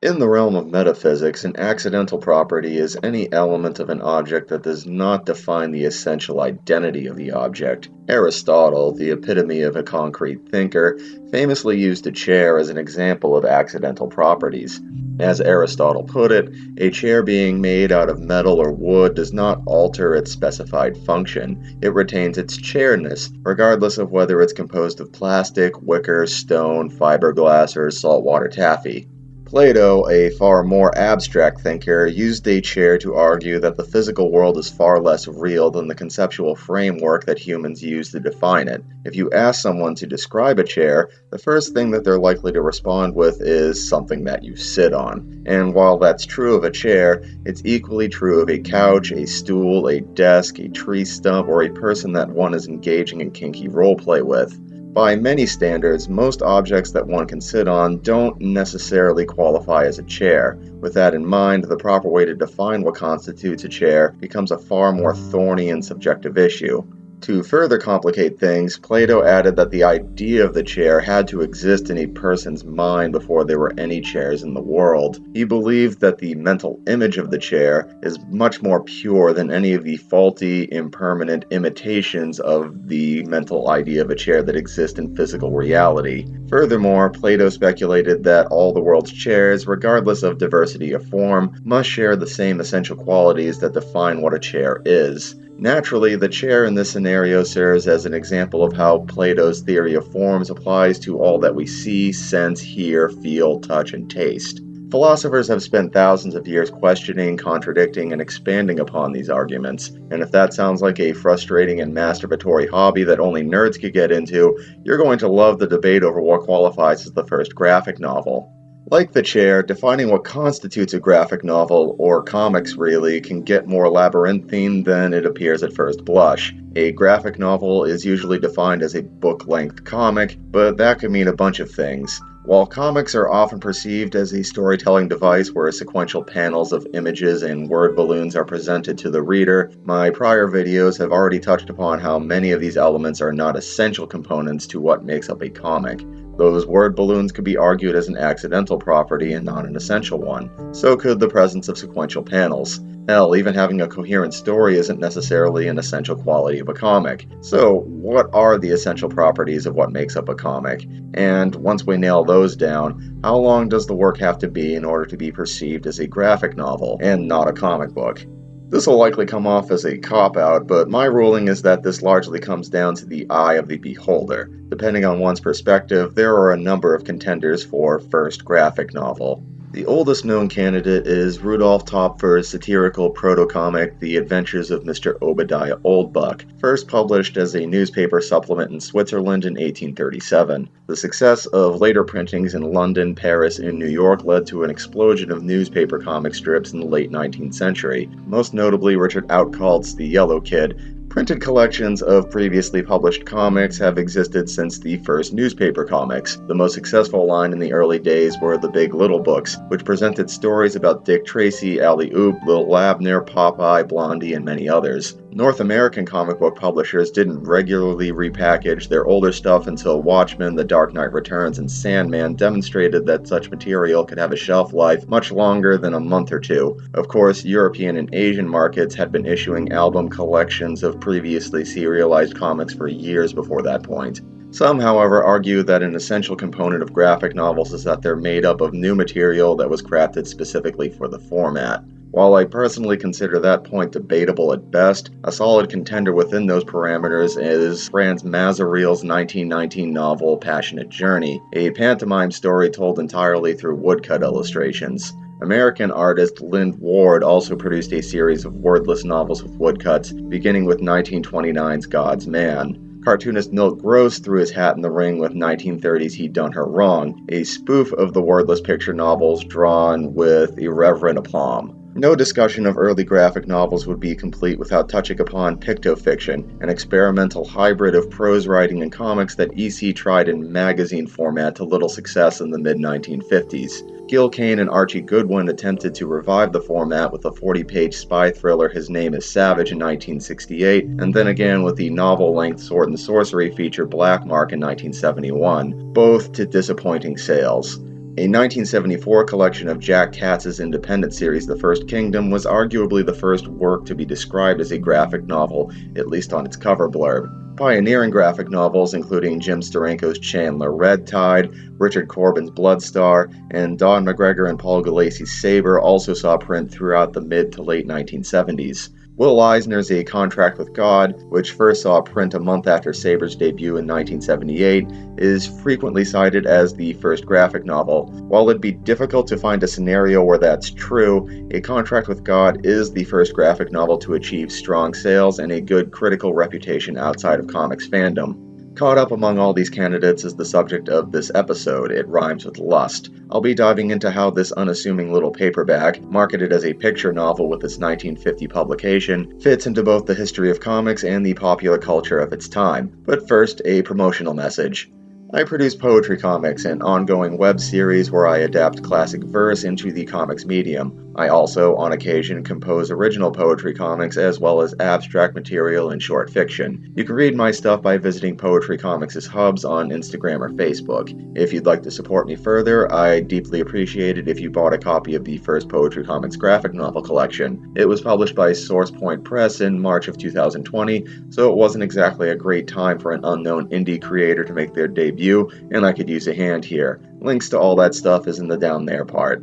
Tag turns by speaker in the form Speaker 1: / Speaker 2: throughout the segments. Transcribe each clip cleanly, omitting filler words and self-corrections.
Speaker 1: In the realm of metaphysics, an accidental property is any element of an object that does not define the essential identity of the object. Aristotle, the epitome of a concrete thinker, famously used a chair as an example of accidental properties. As Aristotle put it, a chair being made out of metal or wood does not alter its specified function. It retains its chairness, regardless of whether it's composed of plastic, wicker, stone, fiberglass, or saltwater taffy. Plato, a far more abstract thinker, used a chair to argue that the physical world is far less real than the conceptual framework that humans use to define it. If you ask someone to describe a chair, the first thing that they're likely to respond with is something that you sit on. And while that's true of a chair, it's equally true of a couch, a stool, a desk, a tree stump, or a person that one is engaging in kinky roleplay with. By many standards, most objects that one can sit on don't necessarily qualify as a chair. With that in mind, the proper way to define what constitutes a chair becomes a far more thorny and subjective issue. To further complicate things, Plato added that the idea of the chair had to exist in a person's mind before there were any chairs in the world. He believed that the mental image of the chair is much more pure than any of the faulty, impermanent imitations of the mental idea of a chair that exist in physical reality. Furthermore, Plato speculated that all the world's chairs, regardless of diversity of form, must share the same essential qualities that define what a chair is. Naturally, the chair in this scenario serves as an example of how Plato's theory of forms applies to all that we see, sense, hear, feel, touch, and taste. Philosophers have spent thousands of years questioning, contradicting, and expanding upon these arguments, and if that sounds like a frustrating and masturbatory hobby that only nerds could get into, you're going to love the debate over what qualifies as the first graphic novel. Like the chair, defining what constitutes a graphic novel, or comics really, can get more labyrinthine than it appears at first blush. A graphic novel is usually defined as a book-length comic, but that could mean a bunch of things. While comics are often perceived as a storytelling device where sequential panels of images and word balloons are presented to the reader, my prior videos have already touched upon how many of these elements are not essential components to what makes up a comic. Those word balloons could be argued as an accidental property and not an essential one. So could the presence of sequential panels. Hell, even having a coherent story isn't necessarily an essential quality of a comic. So, what are the essential properties of what makes up a comic? And once we nail those down, how long does the work have to be in order to be perceived as a graphic novel and not a comic book? This will likely come off as a cop-out, but my ruling is that this largely comes down to the eye of the beholder. Depending on one's perspective, there are a number of contenders for first graphic novel. The oldest known candidate is Rudolf Topfer's satirical proto-comic The Adventures of Mr. Obadiah Oldbuck, first published as a newspaper supplement in Switzerland in 1837. The success of later printings in London, Paris, and New York led to an explosion of newspaper comic strips in the late 19th century, most notably Richard Outcault's The Yellow Kid. Printed collections of previously published comics have existed since the first newspaper comics. The most successful line in the early days were the Big Little books, which presented stories about Dick Tracy, Alley Oop, Lil Abner, Popeye, Blondie, and many others. North American comic book publishers didn't regularly repackage their older stuff until Watchmen, The Dark Knight Returns, and Sandman demonstrated that such material could have a shelf life much longer than a month or two. Of course, European and Asian markets had been issuing album collections of previously serialized comics for years before that point. Some, however, argue that an essential component of graphic novels is that they're made up of new material that was crafted specifically for the format. While I personally consider that point debatable at best, a solid contender within those parameters is Franz Mazaril's 1919 novel Passionate Journey, a pantomime story told entirely through woodcut illustrations. American artist Lynd Ward also produced a series of wordless novels with woodcuts, beginning with 1929's God's Man. Cartoonist Milt Gross threw his hat in the ring with 1930's He'd Done Her Wrong, a spoof of the wordless picture novels drawn with irreverent aplomb. No discussion of early graphic novels would be complete without touching upon pictofiction, an experimental hybrid of prose writing and comics that EC tried in magazine format to little success in the mid-1950s. Gil Kane and Archie Goodwin attempted to revive the format with a 40-page spy thriller His Name is Savage in 1968, and then again with the novel-length sword and sorcery feature Black Mark in 1971, both to disappointing sales. A 1974 collection of Jack Katz's independent series, The First Kingdom, was arguably the first work to be described as a graphic novel, at least on its cover blurb. Pioneering graphic novels, including Jim Steranko's Chandler Red Tide, Richard Corbin's Bloodstar, and Don McGregor and Paul Gulacy's Saber, also saw print throughout the mid to late 1970s. Will Eisner's A Contract with God, which first saw print a month after Saber's debut in 1978, is frequently cited as the first graphic novel. While it'd be difficult to find a scenario where that's true, A Contract with God is the first graphic novel to achieve strong sales and a good critical reputation outside of comics fandom. Caught up among all these candidates is the subject of this episode. It rhymes with lust. I'll be diving into how this unassuming little paperback, marketed as a picture novel with its 1950 publication, fits into both the history of comics and the popular culture of its time. But first, a promotional message. I produce poetry comics, an ongoing web series where I adapt classic verse into the comics medium. I also, on occasion, compose original poetry comics as well as abstract material and short fiction. You can read my stuff by visiting Poetry Comics' hubs on Instagram or Facebook. If you'd like to support me further, I'd deeply appreciate it if you bought a copy of the first Poetry Comics graphic novel collection. It was published by Source Point Press in March of 2020, so it wasn't exactly a great time for an unknown indie creator to make their debut, and I could use a hand here. Links to all that stuff is in the down there part.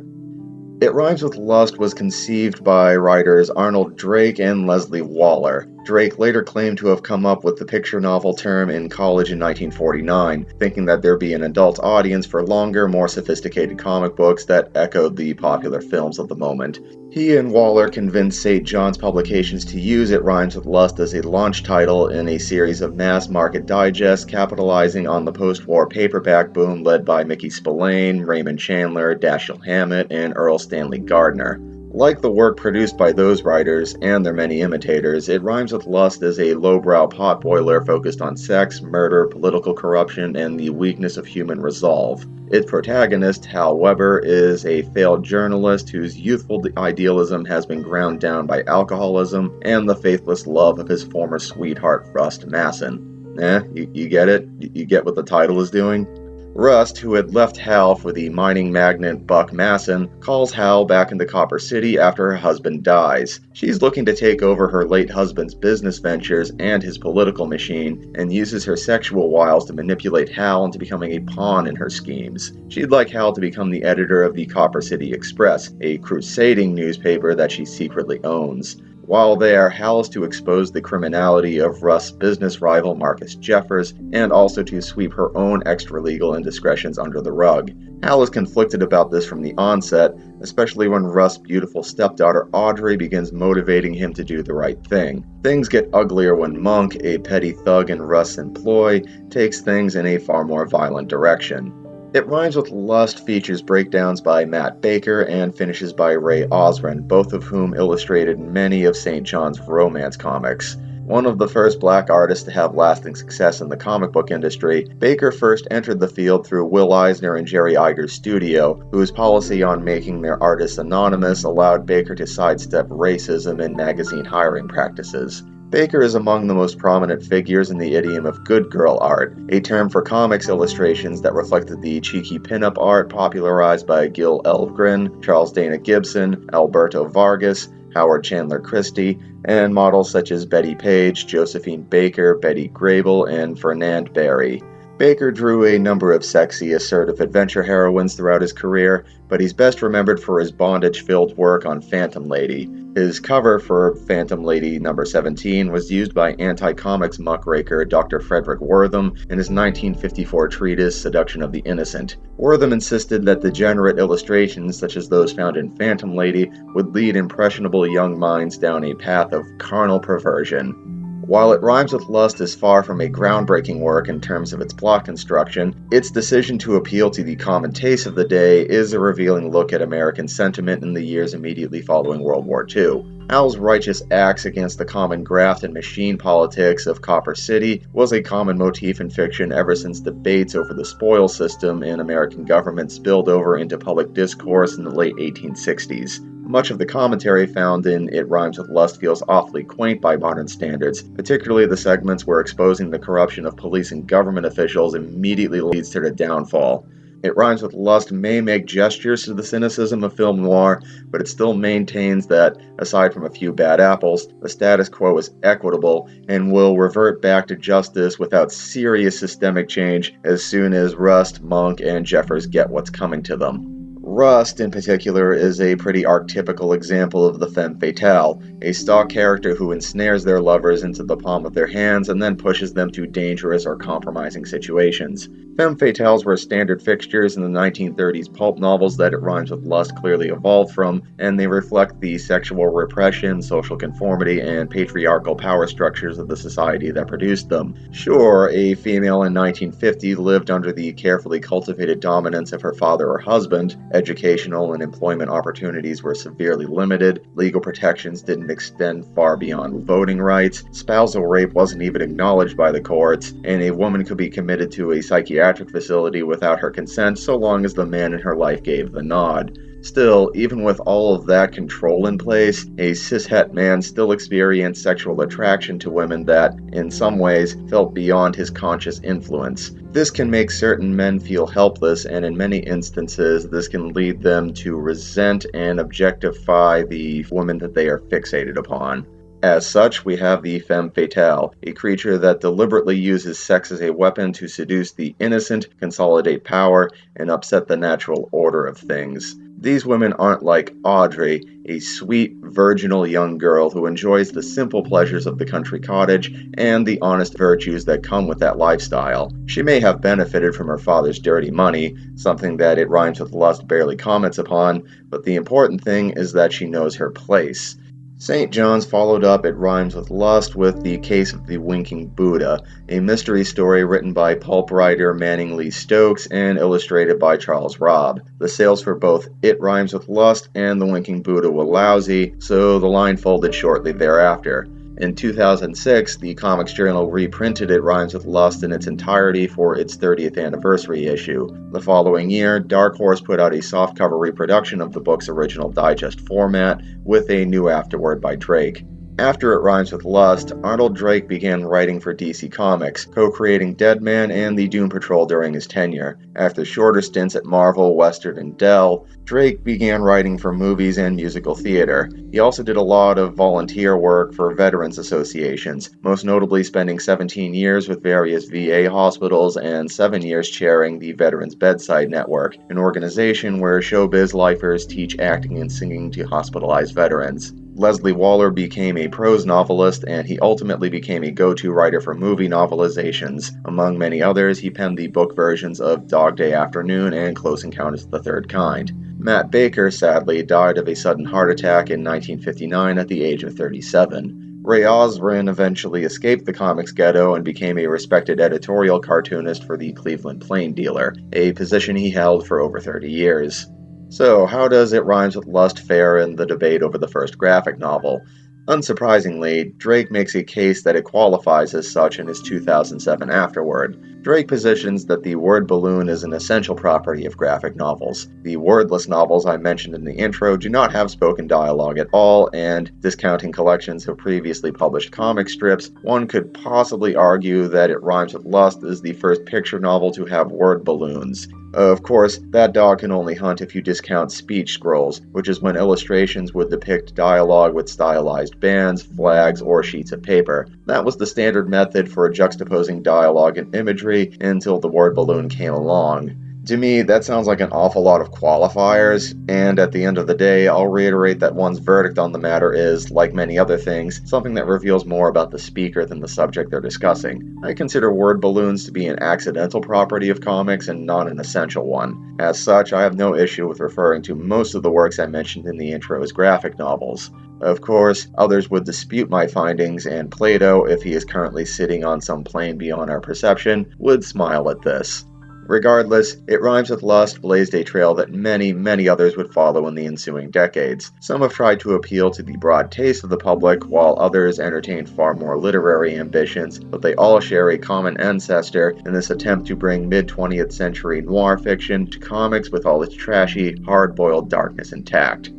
Speaker 1: It Rhymes with Lust was conceived by writers Arnold Drake and Leslie Waller. Drake later claimed to have come up with the picture novel term in college in 1949, thinking that there'd be an adult audience for longer, more sophisticated comic books that echoed the popular films of the moment. He and Waller convinced St. John's Publications to use It Rhymes with Lust as a launch title in a series of mass-market digests capitalizing on the post-war paperback boom led by Mickey Spillane, Raymond Chandler, Dashiell Hammett, and Earl Stanley Gardner. Like the work produced by those writers and their many imitators, It Rhymes with Lust is a lowbrow potboiler focused on sex, murder, political corruption, and the weakness of human resolve. Its protagonist, Hal Weber, is a failed journalist whose youthful idealism has been ground down by alcoholism and the faithless love of his former sweetheart, Rust Masson. You get it? You get what the title is doing? Rust, who had left Hal for the mining magnate Buck Masson, calls Hal back into Copper City after her husband dies. She's looking to take over her late husband's business ventures and his political machine, and uses her sexual wiles to manipulate Hal into becoming a pawn in her schemes. She'd like Hal to become the editor of the Copper City Express, a crusading newspaper that she secretly owns. While there, Hal is to expose the criminality of Rust's business rival Marcus Jeffers, and also to sweep her own extra-legal indiscretions under the rug. Hal is conflicted about this from the onset, especially when Rust's beautiful stepdaughter Audrey begins motivating him to do the right thing. Things get uglier when Monk, a petty thug in Rust's employ, takes things in a far more violent direction. It Rhymes with Lust features breakdowns by Matt Baker and finishes by Ray Osrin, both of whom illustrated many of St. John's romance comics. One of the first black artists to have lasting success in the comic book industry, Baker first entered the field through Will Eisner and Jerry Iger's studio, whose policy on making their artists anonymous allowed Baker to sidestep racism in magazine hiring practices. Baker is among the most prominent figures in the idiom of good girl art, a term for comics illustrations that reflected the cheeky pinup art popularized by Gil Elfgren, Charles Dana Gibson, Alberto Vargas, Howard Chandler Christie, and models such as Betty Page, Josephine Baker, Betty Grable, and Fernand Barry. Baker drew a number of sexy, assertive adventure heroines throughout his career, but he's best remembered for his bondage-filled work on Phantom Lady. His cover for Phantom Lady number 17 was used by anti-comics muckraker Dr. Frederick Wortham in his 1954 treatise Seduction of the Innocent. Wortham insisted that degenerate illustrations such as those found in Phantom Lady would lead impressionable young minds down a path of carnal perversion. While It Rhymes with Lust is far from a groundbreaking work in terms of its plot construction, its decision to appeal to the common taste of the day is a revealing look at American sentiment in the years immediately following World War II. Hal's righteous acts against the common graft and machine politics of Copper City was a common motif in fiction ever since debates over the spoil system in American government spilled over into public discourse in the late 1860s. Much of the commentary found in It Rhymes with Lust feels awfully quaint by modern standards, particularly the segments where exposing the corruption of police and government officials immediately leads to their downfall. It Rhymes with Lust may make gestures to the cynicism of film noir, but it still maintains that, aside from a few bad apples, the status quo is equitable and will revert back to justice without serious systemic change as soon as Rust, Monk, and Jeffers get what's coming to them. Rust, in particular, is a pretty archetypical example of the femme fatale, a stock character who ensnares their lovers into the palm of their hands and then pushes them to dangerous or compromising situations. Femme fatales were standard fixtures in the 1930s pulp novels that It Rhymes with Lust clearly evolved from, and they reflect the sexual repression, social conformity, and patriarchal power structures of the society that produced them. Sure, a female in 1950 lived under the carefully cultivated dominance of her father or husband, educational and employment opportunities were severely limited, legal protections didn't extend far beyond voting rights, spousal rape wasn't even acknowledged by the courts, and a woman could be committed to a psychiatric facility without her consent so long as the man in her life gave the nod. Still, even with all of that control in place, a cishet man still experienced sexual attraction to women that, in some ways, felt beyond his conscious influence. This can make certain men feel helpless, and in many instances, this can lead them to resent and objectify the women that they are fixated upon. As such, we have the femme fatale, a creature that deliberately uses sex as a weapon to seduce the innocent, consolidate power, and upset the natural order of things. These women aren't like Audrey, a sweet, virginal young girl who enjoys the simple pleasures of the country cottage and the honest virtues that come with that lifestyle. She may have benefited from her father's dirty money, something that It Rhymes with Lust barely comments upon, but the important thing is that she knows her place. St. John's followed up It Rhymes with Lust with The Case of the Winking Buddha, a mystery story written by pulp writer Manning Lee Stokes and illustrated by Charles Robb. The sales for both It Rhymes with Lust and The Winking Buddha were lousy, so the line folded shortly thereafter. In 2006, the Comics Journal reprinted It Rhymes with Lust in its entirety for its 30th anniversary issue. The following year, Dark Horse put out a softcover reproduction of the book's original digest format, with a new afterword by Drake. After It Rhymes with Lust, Arnold Drake began writing for DC Comics, co-creating Deadman and the Doom Patrol during his tenure. After shorter stints at Marvel, Western, and Dell, Drake began writing for movies and musical theater. He also did a lot of volunteer work for veterans associations, most notably spending 17 years with various VA hospitals and 7 years chairing the Veterans Bedside Network, an organization where showbiz lifers teach acting and singing to hospitalized veterans. Leslie Waller became a prose novelist, and he ultimately became a go-to writer for movie novelizations. Among many others, he penned the book versions of Dog Day Afternoon and Close Encounters of the Third Kind. Matt Baker, sadly, died of a sudden heart attack in 1959 at the age of 37. Ray Osrin eventually escaped the comics ghetto and became a respected editorial cartoonist for the Cleveland Plain Dealer, a position he held for over 30 years. So, how does It Rhymes with Lust fare in the debate over the first graphic novel? Unsurprisingly, Drake makes a case that it qualifies as such in his 2007 afterword. Drake positions that the word balloon is an essential property of graphic novels. The wordless novels I mentioned in the intro do not have spoken dialogue at all, and, discounting collections of previously published comic strips, one could possibly argue that It Rhymes with Lust is the first picture novel to have word balloons. Of course, that dog can only hunt if you discount speech scrolls, which is when illustrations would depict dialogue with stylized bands, flags, or sheets of paper. That was the standard method for juxtaposing dialogue and imagery until the word balloon came along. To me, that sounds like an awful lot of qualifiers, and at the end of the day, I'll reiterate that one's verdict on the matter is, like many other things, something that reveals more about the speaker than the subject they're discussing. I consider word balloons to be an accidental property of comics and not an essential one. As such, I have no issue with referring to most of the works I mentioned in the intro as graphic novels. Of course, others would dispute my findings, and Plato, if he is currently sitting on some plane beyond our perception, would smile at this. Regardless, It Rhymes with Lust blazed a trail that many others would follow in the ensuing decades. Some have tried to appeal to the broad taste of the public, while others entertained far more literary ambitions, but they all share a common ancestor in this attempt to bring mid-20th century noir fiction to comics with all its trashy, hard-boiled darkness intact.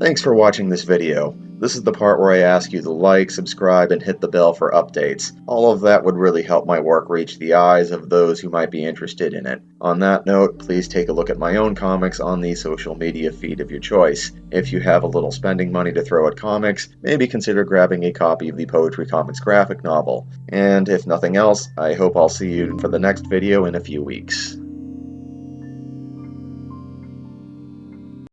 Speaker 1: Thanks for watching this video. This is the part where I ask you to like, subscribe, and hit the bell for updates. All of that would really help my work reach the eyes of those who might be interested in it. On that note, please take a look at my own comics on the social media feed of your choice. If you have a little spending money to throw at comics, maybe consider grabbing a copy of the Poetry Comics graphic novel. And if nothing else, I hope I'll see you for the next video in a few weeks.